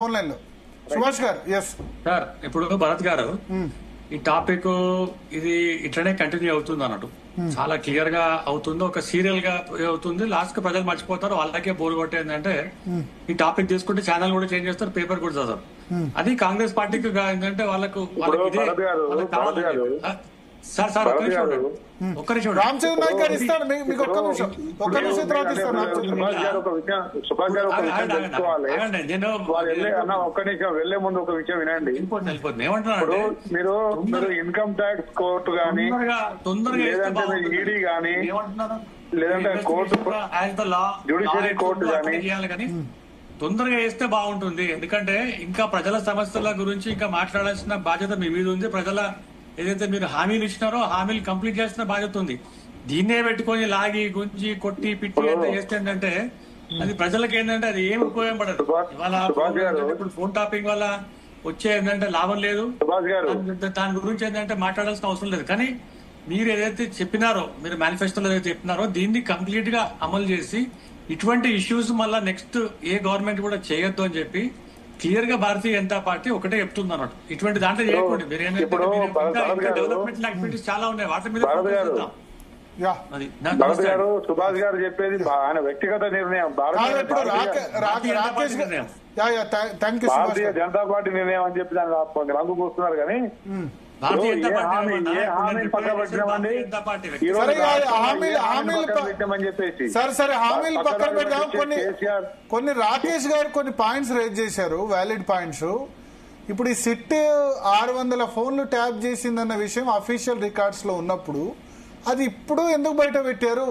Online లో సుభాష్ గారు. Yes sir, ఇప్పుడు భరత్ గారు ఈ టాపిక్ ఇది ఇట్లనే కంటిన్యూ అవుతుంది అన్నట్టు చాలా క్లియర్ గా అవుతుంది, ఒక సీరియల్ గా అవుతుంది. లాస్ట్ కి ప్రజలు మర్చిపోతారు, వాళ్ళకే బోర్ కొట్టేందంటే ఈ టాపిక్ తీసుకుంటే ఛానల్ కూడా చేంజ్ చేస్తారు, పేపర్ కూడా చదవరు. అది కాంగ్రెస్ పార్టీకి ఏంటంటే వాళ్ళకి కావాలి. సార్ సార్ ఒక్క నిమిషం రామచంద్ర నాయక్ గారు ఇస్తాను మీకు ఒక్క నిమిషం తర్వాత ఇస్తాను. నేను ఒక్క నిమిషం వెళ్లే ముందు ఒక విషయం వినండి. ఏమంటున్నాను, మీరు ఇన్కమ్ ట్యాక్స్ కోర్టు గానీ లేదంటే ఈడీ గానీ లేదంటే కోర్టు జ్యుడిషియరీ కోర్టు గానీ తొందరగా వేస్తే బాగుంటుంది. ఎందుకంటే ఇంకా ప్రజల సమస్యల గురించి ఇంకా మాట్లాడాల్సిన బాధ్యత మీ మీద ఉంది. ప్రజల ఏదైతే మీరు హామీలు ఇచ్చినారో హామీలు కంప్లీట్ చేసిన బాధ్యత ఉంది. దీన్నే పెట్టుకొని లాగి గుంజి కొట్టి పిట్టి ఎంత చేస్తే ఏంటంటే అది ప్రజలకు ఏంటంటే అది ఏమి ఉపయోగపడదు. ఇవాళ ఇప్పుడు ఫోన్ టాపింగ్ వల్ల వచ్చే ఏంటంటే లాభం లేదు, దాని గురించి ఏంటంటే మాట్లాడాల్సిన అవసరం లేదు. కానీ మీరు ఏదైతే చెప్పినారో, మీరు మేనిఫెస్టోలో ఏదైతే చెప్పినారో దీన్ని కంప్లీట్ గా అమలు చేసి ఇటువంటి ఇష్యూస్ మళ్ళా నెక్స్ట్ ఏ గవర్నమెంట్ కూడా చేయొద్దు అని చెప్పి క్లియర్ గా భారతీయ జనతా పార్టీ ఒకటే చెప్తుంది అన్నట్టు. ఇటువంటి దాంట్లో చేయకూడదు. మీరు డెవలప్మెంట్ యాక్టివిటీస్ చాలా ఉన్నాయి, వాటి మీద సుభాష్ గారు చెప్పేది ఆయన వ్యక్తిగత నిర్ణయం, భారతీయ జనతా పార్టీ నిర్ణయం అని చెప్పి దాన్ని రంగు పూస్తున్నారు. కానీ సరే హామీలు పక్కన పెడదాం. కొన్ని రాకేష్ గారు కొన్ని పాయింట్స్ రేజ్ చేశారు, వ్యాలిడ్ పాయింట్స్. ఇప్పుడు ఈ సిట్ 600 ఫోన్లు ట్యాప్ చేసిందన్న విషయం అఫీషియల్ రికార్డ్స్ లో ఉన్నప్పుడు అది ఇప్పుడు ఎందుకు బయట పెట్టారు?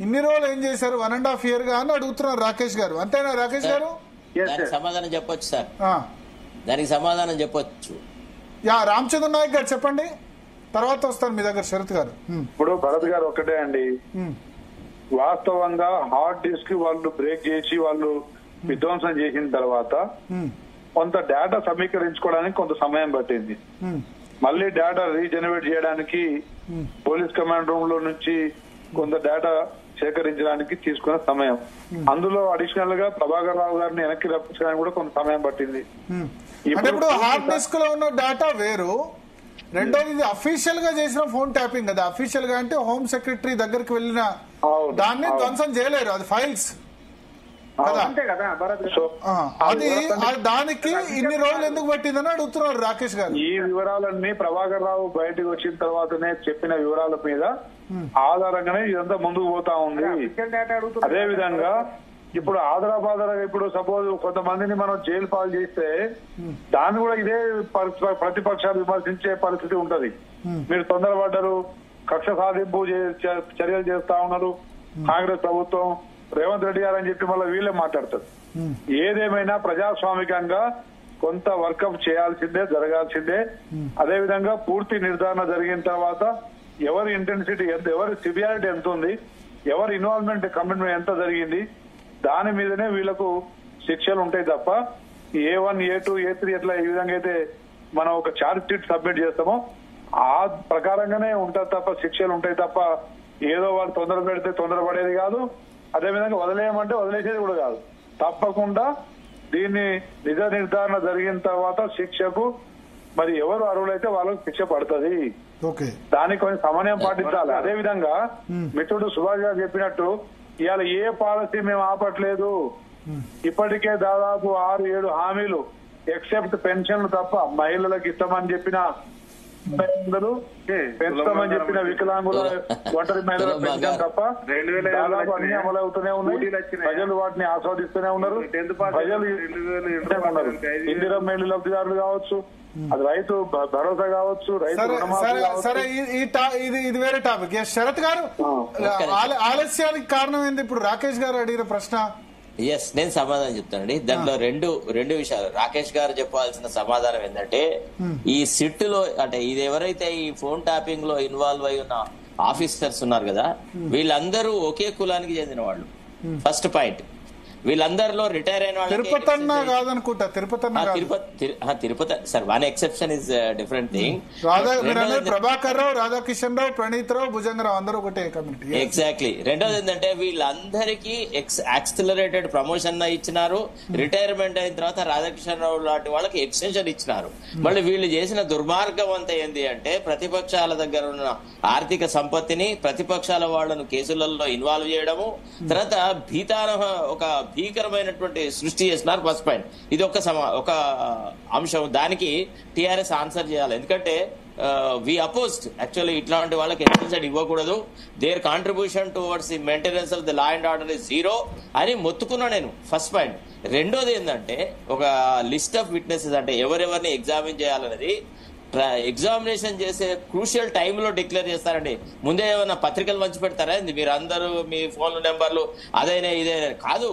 ఇన్ని రోజులు ఏం చేశారు 1.5 year గా అని అడుగుతున్నారు రాకేష్ గారు. అంతేనా రాకేష్ గారు? సమాధానం చెప్పొచ్చు సార్, దానికి సమాధానం చెప్పొచ్చు. రామచంద్ర నాయక్ గారు చెప్పండి, తర్వాత వస్తాను మీ దగ్గర శరత్ గారు. ఇప్పుడు భరత్ గారు ఒక్కటే అండి, వాస్తవంగా హార్డ్ డిస్క్ వాళ్ళు బ్రేక్ చేసి వాళ్ళు విధ్వంసం చేసిన తర్వాత కొంత డేటా సమీకరించుకోవడానికి కొంత సమయం పట్టింది. మళ్ళీ డేటా రీజనరేట్ చేయడానికి పోలీస్ కమాండ్ రూమ్ లో నుంచి కొంత డేటా సేకరించడానికి తీసుకున్న సమయం, అందులో అడిషనల్ గా ప్రభాకర్ రావు గారిని వెనక్కి రప్పించడానికి కూడా కొంత సమయం పట్టింది. ఇప్పుడు హార్డ్ డిస్క్ లో ఉన్న డేటా వేరు, రెండోది ఇది అఫీషియల్ గా చేసిన ఫోన్ ట్యాపింగ్ కదా. అఫీషియల్ గా అంటే హోమ్ సెక్రటరీ దగ్గరికి వెళ్ళిన దాన్ని ధ్వంసం చేయలేరు, అది ఫైల్స్ అది. దానికి ఇన్ని రోజులు ఎందుకు పట్టిందని అడుగుతున్నారు రాకేష్ గారు. ఈ వివరాలన్నీ ప్రభాకర్ రావు బయటకు వచ్చిన తర్వాతనే చెప్పిన వివరాల మీద ఆధారంగానే ఇదంతా ముందుకు పోతా ఉంది. అదే విధంగా ఇప్పుడు ఆదరాబాదరా ఇప్పుడు సపోజ్ కొంతమందిని మనం జైలు పాలు చేస్తే దాన్ని కూడా ఇదే ప్రతిపక్షాలు విమర్శించే పరిస్థితి ఉంటది. మీరు తొందరపడ్డారు, కక్ష సాధింపు చర్యలు చేస్తా ఉన్నారు కాంగ్రెస్ ప్రభుత్వం, రేవంత్ రెడ్డి గారు అని చెప్పి మళ్ళీ వీళ్ళే మాట్లాడతారు. ఏదేమైనా ప్రజాస్వామికంగా కొంత వర్కప్ చేయాల్సిందే, జరగాల్సిందే. అదే విధంగా పూర్తి నిర్ధారణ జరిగిన తర్వాత ఎవరి ఇంటెన్సిటీ ఎంత, ఎవరి సివియారిటీ ఎంత ఉంది, ఎవరి ఇన్వాల్వ్మెంట్ కమిట్మెంట్ ఎంత జరిగింది, దాని మీదనే వీళ్ళకు శిక్షలు ఉంటాయి తప్ప A1, A2, A3 ఎట్లా ఈ విధంగా అయితే మనం ఒక ఛార్జ్ షీట్ సబ్మిట్ చేస్తామో ఆ ప్రకారంగానే ఉంటుంది తప్ప శిక్షలు ఉంటాయి తప్ప ఏదో వాళ్ళు తొందర పెడితే తొందరపడేది కాదు. అదేవిధంగా వదిలేయమంటే వదిలేసేది కూడా కాదు. తప్పకుండా దీన్ని నిజ నిర్ధారణ జరిగిన తర్వాత శిక్షకు మరి ఎవరు అర్హులైతే వాళ్ళకి శిక్ష పడుతుంది. దానికి కొంచెం సమన్వయం పాటించాలి. అదే విధంగా మిత్రుడు సుభాష్ గారు చెప్పినట్టు ఇవాళ ఏ పాలసీ మేము ఆపట్లేదు. ఇప్పటికే దాదాపు 6-7 హామీలు ఎక్సెప్ట్ పెన్షన్లు తప్ప మహిళలకు ఇస్తామని చెప్పిన పెంచుతామని చెప్పిన వికలాంగుల ఒంటరి మహిళల పెన్షన్ తప్ప దాదాపు అన్ని అమలు అవుతూనే ఉన్నాయి. ప్రజలు వాటిని ఆస్వాదిస్తూనే ఉన్నారు. ప్రజలు ఇందిరమ్మ ఇళ్ల లబ్ధిదారులు కావచ్చు, అది రైతు భరోసా కావచ్చు, రైతు సరే ఇది వేరే టాపిక్. శరత్ గారు, ఆలస్యానికి కారణం ఏంది? ఇప్పుడు రాకేష్ గారు అడిగిన ప్రశ్న. నేను సమాధానం చెప్తానండి. దాంట్లో రెండు విషయాలు. రాకేష్ గారు చెప్పాల్సిన సమాధానం ఏంటంటే ఈ సిట్ లో అంటే ఇది ఎవరైతే ఈ ఫోన్ ట్యాపింగ్ లో ఇన్వాల్వ్ అయి ఉన్న ఆఫీసర్స్ ఉన్నారు కదా, వీళ్ళందరూ ఒకే కులానికి చెందిన వాళ్ళు. First point. వీళ్ళందరిలో రిటైర్ అయిన తిరుపతి అన్న కాదనుకుంటా, Tirupati sir, one exception is different thing. Prabhakar Rao, Radhakishan Rao, Praneeth Rao, Bhujangarao అందరూ ఒకటే కమిటీ. ఎగ్జాక్ట్లీ. రెండోది ఏంటంటే వీళ్ళందరికీ యాక్సిలరేటెడ్ ప్రమోషన్ ఇచ్చినారు. రిటైర్మెంట్ అయిన తర్వాత రాధాకిషన్ రావు లాంటి వాళ్ళకి ఎక్స్టెన్షన్ ఇచ్చినారు. మళ్ళీ వీళ్ళు చేసిన దుర్మార్గం అంతా ఏంటి అంటే ప్రతిపక్షాల దగ్గర ఉన్న ఆర్థిక సంపత్తిని, ప్రతిపక్షాల వాళ్లను కేసులలో ఇన్వాల్వ్ చేయడము, తర్వాత ఒక భీకరమైనటువంటి సృష్టి చేసినారు. ఫస్ట్ పాయింట్ ఇది ఒక అంశం. దానికి టిఆర్ఎస్ ఆన్సర్ చేయాలి. ఎందుకంటే వి అపోజ్డ్ యాక్చువల్లీ ఇట్లాంటి వాళ్ళకి ఎక్స్టెన్షన్ ఇవ్వకూడదు. There contribution towards the maintenance of the law and order is zero అని మొత్తుకున్నా నేను. First point. రెండోది ఏంటంటే ఒక లిస్ట్ ఆఫ్ విట్నెసెస్ అంటే ఎవరెవరిని ఎగ్జామిన్ చేయాలనేది ఎగ్జామినేషన్ చేసే క్రూషియల్ టైంలో డిక్లేర్ చేస్తారండి. ముందే ఏమైనా పత్రికలు పంచి పెడతారా? మీరు అందరూ మీ ఫోన్ నెంబర్లు అదైనా ఇదే కాదు.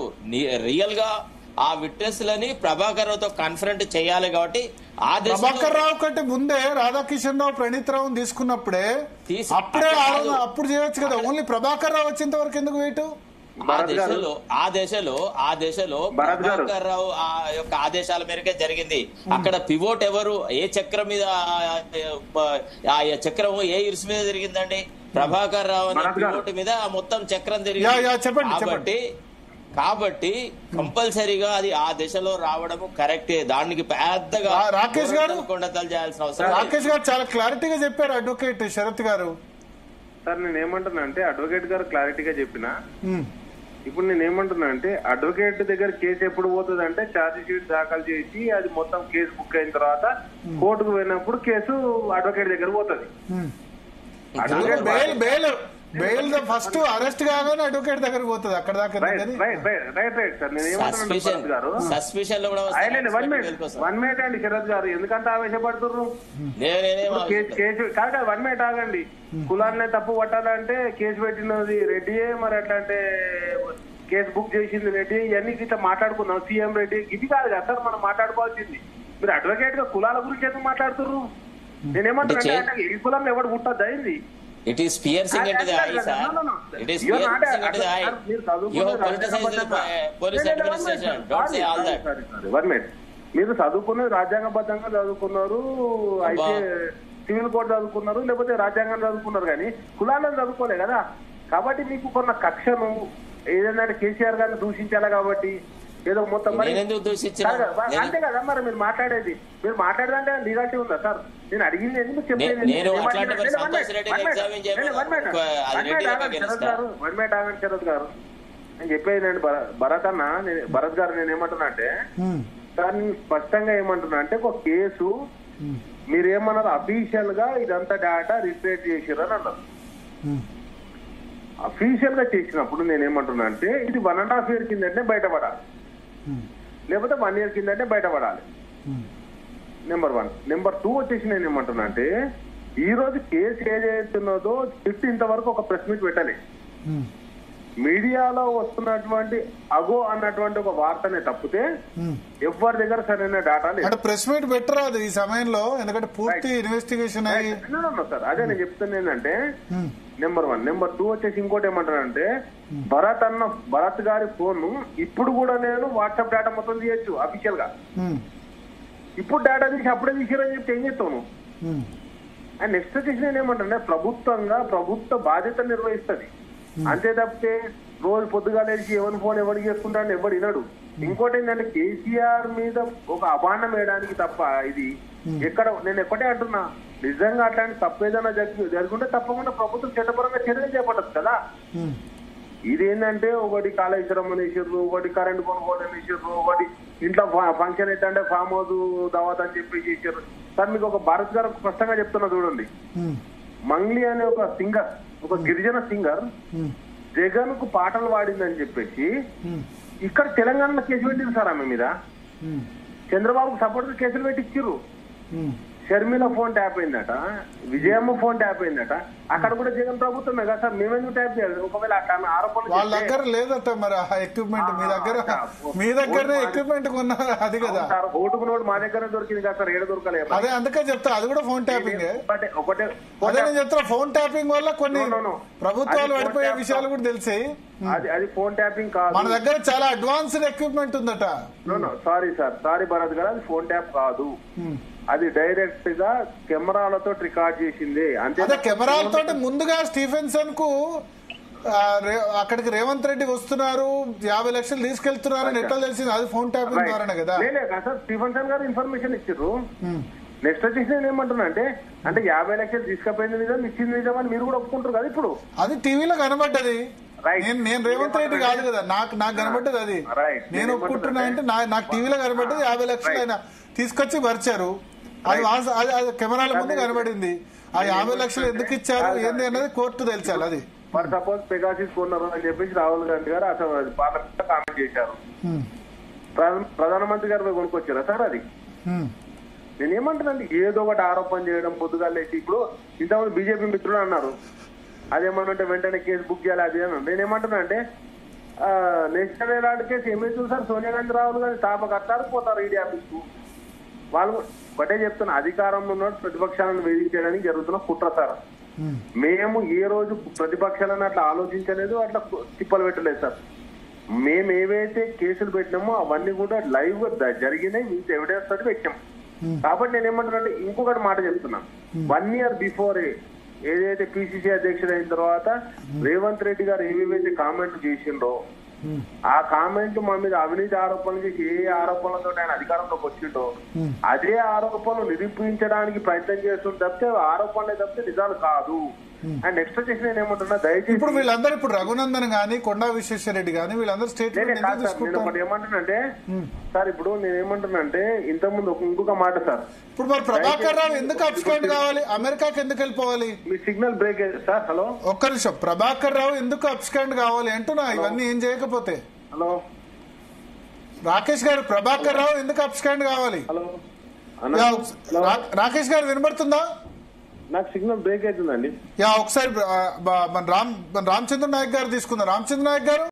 రియల్ గా ఆ విట్నెస్ లని ప్రభాకర్ రావుతో కాన్ఫరెంట్ చేయాలి. కాబట్టి ప్రభాకర్ రావు కంటే ముందే రాధాకిషన్ రావు, ప్రణీత్ రావు తీసుకున్నప్పుడే అప్పుడు చేయొచ్చు కదా. ఓన్లీ ప్రభాకర్ రావు వచ్చేంత వరకు ఎందుకు వెయిట్? ఆ దేశంలో ప్రభాకర్ రావు ఆ యొక్క ఆదేశాల మేరకే జరిగింది. అక్కడ పివోట్ ఎవరు, ఏ చక్రం మీద, ఆ చక్రం ఏ ఇరుసు మీద జరిగిందండి? ప్రభాకర్ రావు అనే పివోట్ మీద మొత్తం చక్రం జరిగింది. కాబట్టి కంపల్సరీగా అది ఆ దశలో రావడము కరెక్టే. దానికి పెద్దగా రాకేష్ గారు కొండతలు చేయాల్సిన అవసరం. రాకేష్ గారు చాలా క్లారిటీగా చెప్పారు. అడ్వకేట్ శరత్ గారు సార్ నేనేమంటున్నా అంటే అడ్వకేట్ గారు క్లారిటీగా చెప్పిన. ఇప్పుడు నేనేమంటున్నా అంటే అడ్వకేట్ దగ్గర కేసు ఎప్పుడు పోతుంది అంటే ఛార్జ్ షీట్ దాఖలు చేసి అది మొత్తం కేసు బుక్ అయిన తర్వాత కోర్టుకు పోయినప్పుడు కేసు అడ్వకేట్ దగ్గర పోతుంది. బెయిల్ ఫస్ట్ అరెస్ట్ కాగానే అడ్వకేట్ దగ్గర పోతుంది. అక్కడ దాకా రైట్ సార్. నేనేమంటున్నాను గారు, వన్ మినిట్ అండి శరత్ గారు, ఎందుకంత ఆవేశపడుతున్నారు? కేసు కాదు, 1 మినిట్ ఆగండి. కులాన్నే తప్పు పట్టాలంటే కేసు పెట్టినది రెడ్డియే, మరి ఎట్లా అంటే కేసు బుక్ చేసింది రెడ్డి, ఇవన్నీ ఇట్లా మాట్లాడుకున్నాం. సీఎం రెడ్డి ఇది కాదు కదా సార్ మనం మాట్లాడుకోవాల్సింది. మీరు అడ్వకేట్ గా కులాల గురించి ఎందుకు మాట్లాడుతున్నారు? నేనేమంటున్నా అంటే ఈ కులంలో ఎవడు పుట్టద్దు అయింది. It is piercing into the eye, sir. It is piercing into the eye. You have politicized the police administration. Don't say all that. 1 minute. మీరు చదువుకున్నది రాజ్యాంగబద్ధంగా చదువుకున్నారు, అయితే సివిల్ కోడ్ చదువుకున్నారు, లేకపోతే రాజ్యాంగం చదువుకున్నారు, కానీ కులాలను చదువుకోలే కదా. కాబట్టి మీకు కొన్న కక్షను ఏదైనా కేసీఆర్ గారిని దూషించాలి కాబట్టి ఏదో మొత్తం అంతే కదా మరి మీరు మాట్లాడేది. మీరు మాట్లాడదంటే లీగాలిటీ ఉందా సార్? నేను అడిగింది ఎందుకు చెప్పేది. 1 మినిట్ ఆగండి శరత్ గారు. నేను చెప్పేది నేను భరత్ గారు నేనేమంటున్నా అంటే సార్ నేను స్పష్టంగా ఏమంటున్నా అంటే ఒక కేసు మీరేమన్నారు అఫీషియల్ గా ఇదంతా డేటా రిట్రీవ్ చేసిర్రు అని అన్నారు. అఫీషియల్ గా చేసినప్పుడు నేనేమంటున్నా అంటే ఇది 1.5 year కిందంటే బయటపడాలి, లేకపోతే 1 year కిందంటే బయటపడాలి. నెంబర్ 1. నెంబర్ 2 వచ్చేసి నేను ఏమంటున్నా అంటే ఈ రోజు కేసు ఏదైతున్నదో సిట్ ఇంతవరకు ఒక ప్రెస్ మీట్ పెట్టాలి. మీడియాలో వస్తున్నటువంటి అగో అన్నటువంటి ఒక వార్తనే తప్పితే ఎవరి దగ్గర సరైన డేటా లేదు. ప్రెస్ మీట్ పెట్టరాదు ఈ సమయంలో, ఎందుకంటే పూర్తి ఇన్వెస్టిగేషన్ సార్. అదే నేను చెప్తున్నా ఏంటంటే నెంబర్ 1. నెంబర్ 2 వచ్చేసి ఇంకోటి ఏమంటానంటే భరత్ గారి ఫోన్ ఇప్పుడు కూడా నేను వాట్సాప్ డేటా మొత్తం తీయచ్చు అఫీషియల్ గా. ఇప్పుడు డేటా తీసి అప్పుడే తీసిరని చెప్తే ఏం చెప్తాను. అండ్ నెక్స్ట్ వచ్చేసి నేను ఏమంటానంటే ప్రభుత్వ బాధ్యత నిర్వహిస్తుంది అంతే తప్పితే రోజు పొద్దుగా లేచి ఎవరి ఫోన్ ఎవరికి చేసుకుంటాడని ఎవరు వినడు. ఇంకోటి ఏంటంటే కేసీఆర్ మీద ఒక అభాండం వేయడానికి తప్ప ఇది ఎక్కడ నేను ఎక్కడే అంటున్నా, నిజంగా అట్లాంటి తప్పు ఏదైనా జరుగుంటే తప్పకుండా ప్రభుత్వం చట్టపరంగా చర్యలు చేపట్టదు కదా. ఇదేంటంటే ఒకటి కాళేశ్వరం అనేసారు, ఒకటి కరెంట్ కొనుగోలు అనేసారు, ఒకటి ఇంట్లో ఫంక్షన్ అయితే ఫామ్ హౌస్ దావత్ అని చెప్పి చేశారు. సార్ మీకు ఒక భారత్ గారు స్పష్టంగా చెప్తున్నా చూడండి. మంగ్లీ అనే ఒక సింగర్, ఒక గిరిజన సింగర్ జగన్ కు పాటలు పాడిందని చెప్పేసి ఇక్కడ తెలంగాణలో కేసు పెట్టింది సార్ ఆమె మీద. చంద్రబాబుకు సపోర్ట్ కేసులు పెట్టించారు. షర్మిల ఫోన్ ట్యాప్ అయిందట, విజయమ్మ ఫోన్ ట్యాప్ అయిందట. అక్కడ కూడా జగన్ ప్రభుత్వమే కదా సార్, మేమెందుకు ట్యాప్ చేయాలి? ఒకవేళ అట్లా ఆరోపణలు వాళ్ళ దగ్గర లేదట మరి ఆ ఎక్విప్మెంట్, మీ దగ్గరనే ఎక్విప్మెంట్ కొన్నారు అది కదా. ఓటుకు నోటు మా దగ్గర దొరికింది కదా సార్, ఏడ దొరకలేదు. అదే అందుకే చెప్తా, అది కూడా ఫోన్ ట్యాపింగ్. ఒకటే అదే నేను చెప్తా, ఫోన్ ట్యాపింగ్ వల్ల కొన్ని ప్రభుత్వాలు పడిపోయే విషయాలు కూడా తెలిసాయి. అది ఫోన్ ట్యాపింగ్ కాదు, మన దగ్గర చాలా అడ్వాన్స్డ్ ఎక్విప్మెంట్ ఉందట. సారీ సార్, సారీ భరత్ గారు, అది ఫోన్ ట్యాప్ కాదు, అది డైరెక్ట్ గా కెమెరాలతో రికార్డ్ చేసింది అంతే. అదే కెమెరాలతో ముందుగా స్టీఫెన్సన్ కు అక్కడికి రేవంత్ రెడ్డి వస్తున్నారు, 50 లక్షలు తీసుకెళ్తున్నారు అని ఎట్లా తెలిసింది? అది ఫోన్ ట్యాపింగ్ ద్వారానే కదా. సార్ స్టీఫెన్సన్ గారు ఇన్ఫర్మేషన్ ఇచ్చారు. నెక్స్ట్ వచ్చేసి నేను ఏమంటున్నా అంటే 50 లక్షలు తీసుకుపోయింది నిజం, ఇచ్చింది నిజం అని మీరు కూడా ఒప్పుకుంటారు కదా. ఇప్పుడు అది టీవీలో కనబడ్డది, నేను రేవంత్ రెడ్డి కాదు కదా, నాకు కనబడ్డది. అది నేను ఒప్పుకుంటున్నా అంటే నాకు టీవీలో కనబడ్డది. 50 లక్షలు ఆయన తీసుకొచ్చి పరిచారు, అది కెమెరాల ముందు కనబడింది. ఆ 50 లక్షలు ఎందుకు ఇచ్చారు ఏంది అన్నది కోర్టు తెలిసాలి. అది ఫర్ సపోజ్ పెగాసిస్ కొన్నారు అని చెప్పేసి రాహుల్ గాంధీ గారు అసలు పార్లమెంట్ కామెంట్ చేశారు. ప్రధానమంత్రి గారు కొనుక్కొచ్చారా సార్? అది నేనేమంటానండి, ఏదో ఒకటి ఆరోపణ చేయడం పొద్దుగా లేచి. ఇప్పుడు ఇంతమంది బీజేపీ మిత్రులు అన్నారు, అదేమన్నంటే వెంటనే కేసు బుక్ చేయాలి అది అని. నేనేమంటున్నా అంటే నేషనల్ హెరాల్డ్ కేసు ఏమైతుంది సార్? సోనియా గాంధీ రాహుల్ గాంధీ తాపకర్తారు పోతారు ఈడీ ఆఫీస్ కు. వాళ్ళు ఒకటే చెప్తున్నా, అధికారంలో ఉన్న ప్రతిపక్షాలను వేధించడానికి జరుగుతున్న కుట్ర సార్. మేము ఏ రోజు ప్రతిపక్షాలను అట్లా ఆలోచించలేదు, అట్లా తిప్పలు పెట్టలేదు సార్. మేము ఏవైతే కేసులు పెట్టినామో అవన్నీ కూడా లైవ్ గా జరిగినాయి, మీకు ఎవిడెన్స్ తోటి పెట్టాం. కాబట్టి నేను ఏమంటున్నా, ఇంకొకటి మాట చెప్తున్నా, 1 year బిఫోర్ ఏదైతే పిసిసి అధ్యక్షుడు అయిన తర్వాత రేవంత్ రెడ్డి గారు ఏవేవైతే కామెంట్లు చేసిండ్రో ఆ కామెంట్ మా మీద అవినీతి ఆరోపణలు చేసి ఏ ఆరోపణలతో ఆయన అధికారంలోకి వచ్చిండో అదే ఆరోపణలు నిరూపించడానికి ప్రయత్నం చేస్తుంది తప్పితే ఆరోపణలే తప్పితే నిజాలు కాదు. అండ్ నెక్స్ట్ వచ్చేసి నేను ఏమంటున్నా, దయచేసి ఇప్పుడు వీళ్ళందరూ ఇప్పుడు రఘునందన్ గానీ కొండా విశ్వేశ్వరరెడ్డి గానీ వీళ్ళందరూ స్టేట్మెంట్ నేను ఒకటి ఏమంటున్నానంటే సార్, ఇప్పుడు నేను ఏమంటున్నా ఇంతకుముందు ఇంకొక మాట సార్, ఇప్పుడు మరి ప్రభాకర్ రావు ఎందుకు అబ్స్కాండ్ కావాలి? అమెరికాకి ఎందుకు వెళ్ళిపోవాలి? మీ సిగ్నల్ బ్రేక్ సార్. హలో, ఒక్క నిమిషం. ప్రభాకర్ రావు ఎందుకు అబ్స్కాండ్ కావాలి అంటున్నా, ఇవన్నీ ఏం చేయకపోతే? హలో రాకేష్ గారు, ప్రభాకర్ రావు ఎందుకు అబ్స్కాండ్ కావాలి? హలో రాకేష్ గారు వినబడుతుందా? నాకు సిగ్నల్ బ్రేక్ అవుతుందండి. ఒకసారి రామచంద్ర నాయక్ గారు తీసుకుందాం. రామచంద్ర నాయక్ గారు